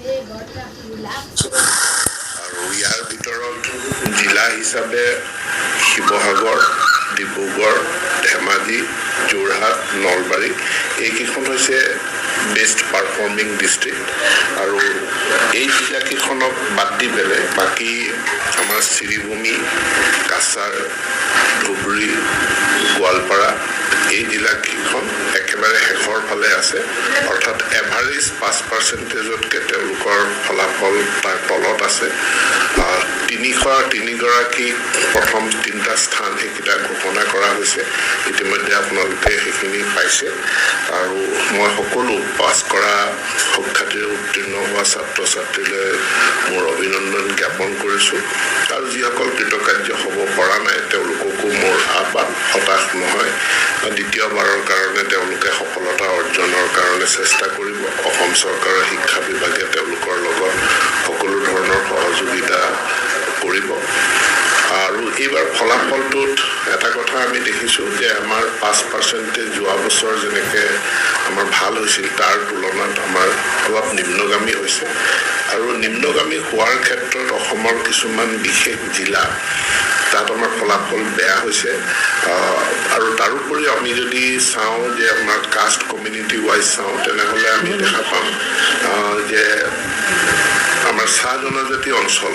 আৰু ইয়াৰ ভিতৰত জিলা হিচাপে শিৱসাগৰ, ডিব্ৰুগড়, ধেমাজি, যোৰহাট, নলবাৰী এইকেইখন হৈছে বেষ্ট পাৰফৰ্মিং ডিষ্ট্ৰিক্ট। আৰু এই জিলাকেইখনক বাদ দি পেলাই বাকী আমাৰ শ্ৰীভূমি, কাছাৰ, ধুবুৰী, গোৱালপাৰা এই জিলাকেইখন একেবাৰে শেষৰ ফালে আছে, অৰ্থাৎ এভাৰেজ 5%তকৈ তেওঁলোকৰ ফলাফল তাৰ তলত আছে। 303 প্ৰথম 3টা স্থান সেইকেইটা ঘোষণা কৰা হৈছে, ইতিমধ্যে আপোনালোকে সেইখিনি পাইছে। আৰু মই সকলো পাছ কৰা সুখ্যাতিৰে উত্তীৰ্ণ হোৱা ছাত্ৰ ছাত্ৰীলৈ মোৰ অভিনন্দন জ্ঞাপন কৰিছোঁ। আৰু যিসকল কৃতকাৰ্য হ'ব পৰা নাই তেওঁলোককো মোৰ আহ্বান, হতাশ নহয়, দ্বিতীয়বাৰৰ কাৰণে তেওঁলোকে সফলতা অৰ্জনৰ কাৰণে চেষ্টা কৰিব। অসম চৰকাৰৰ শিক্ষা বিভাগে তেওঁলোকৰ লগত সকলো ধৰণৰ সহযোগিতা কৰিব। আৰু এইবাৰ ফলাফলটোত এটা কথা আমি দেখিছোঁ যে আমাৰ 5% যোৱা বছৰ যেনেকৈ আমাৰ ভাল হৈছিল তাৰ তুলনাত আমাৰ অলপ নিম্নগামী হৈছে। আৰু নিম্নগামী হোৱাৰ ক্ষেত্ৰত অসমৰ কিছুমান বিশেষ জিলা তাত আমাৰ ফলাফল বেয়া হৈছে। আৰু তাৰোপৰি আমি যদি চাওঁ যে আমাৰ কাষ্ট কমিউনিটি ৱাইজ চাওঁ তেনেহ'লে আমি দেখা পাম যে আমাৰ চাহ জনজাতি অঞ্চল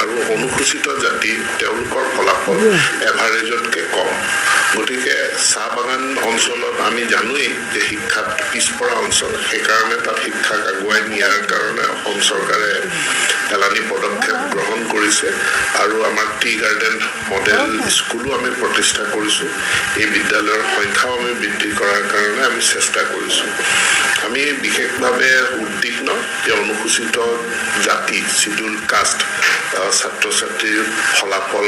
আৰু অনুসূচিত জাতি তেওঁলোকৰ ফলাফল এভাৰেজতকৈ কম। গতিকে চাহ বাগান অঞ্চলত আমি জানোৱেই যে শিক্ষাত পিছপৰা অঞ্চল, সেইকাৰণে তাত শিক্ষাক আগুৱাই নিয়াৰ কাৰণে অসম চৰকাৰে এলানি পদক্ষেপ গ্ৰহণ কৰিছে। আৰু আমাৰ টি গাৰ্ডেন মডেল স্কুলো আমি প্ৰতিষ্ঠা কৰিছোঁ। এই বিদ্যালয়ৰ সংখ্যাও আমি বৃদ্ধি কৰাৰ কাৰণে আমি চেষ্টা কৰিছোঁ। আমি বিশেষভাৱে উদ্বিগ্ন যে অনুসূচিত জাতি চিডিউল কাষ্ট ছাত্ৰ ছাত্ৰীৰ ফলাফল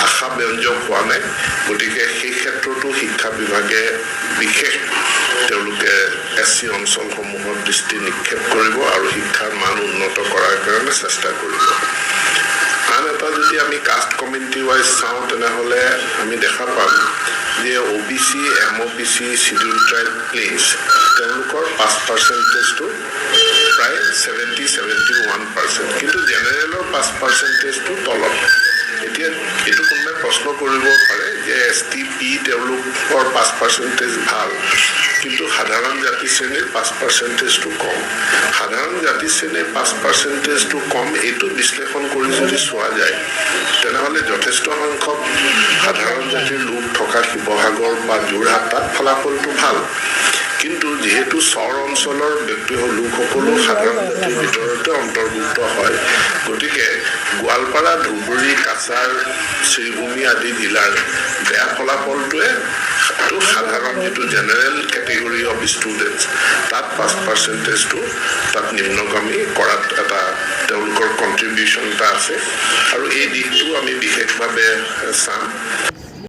আশাব্যঞ্জক হোৱা নাই। গতিকে সেই ক্ষেত্ৰতো শিক্ষা বিভাগে বিশেষ তেওঁলোকে SC অঞ্চলসমূহত দৃষ্টি নিক্ষেপ কৰিব আৰু শিক্ষাৰ মান উন্নত কৰাৰ কাৰণে চেষ্টা কৰিব। আন এটা যদি আমি কাষ্ট কমিউনিটি ৱাইজ চাওঁ তেনেহ'লে আমি দেখা পাম যে OBC, MOPC, schedule tribe, plains তেওঁলোকৰ 5%টো প্ৰায় 71%, কিন্তু জেনেৰেলৰ 5%টো তলত। এতিয়া এইটো কোনোবাই প্ৰশ্ন কৰিব পাৰে যে ST, P তেওঁলোকৰ 5% ভাল, কিন্তু সাধাৰণ জাতি শ্ৰেণীৰ 5%টো কম। সাধাৰণ জাতি শ্ৰেণীৰ 5%টো কম এইটো বিশ্লেষণ কৰি যদি চোৱা যায় তেনেহ'লে যথেষ্ট সংখ্যক সাধাৰণ জাতিৰ লোক থকা শিৱসাগৰ বা যোৰহাট তাত ফলাফলটো ভাল। কিন্তু যিহেতু চৰ অঞ্চলৰ লোকসকলো সাধাৰণ জাতিৰ ভিতৰতে অন্তৰ্ভুক্ত হয়, গতিকে গোৱালপাৰা, ধুবুৰী, কাছাৰ, শ্ৰীভূমি আদি জিলাৰ বেয়া ফলাফলটোৱে সাধাৰণ যিটো জেনেৰেল কেটেগৰী অফ ষ্টুডেণ্টছ তাত 5%টো তাত নিম্নগামী কৰাত এটা তেওঁলোকৰ কণ্ট্ৰিবিউশ্যন এটা আছে। আৰু এই দিশটো আমি বিশেষভাৱে চাম।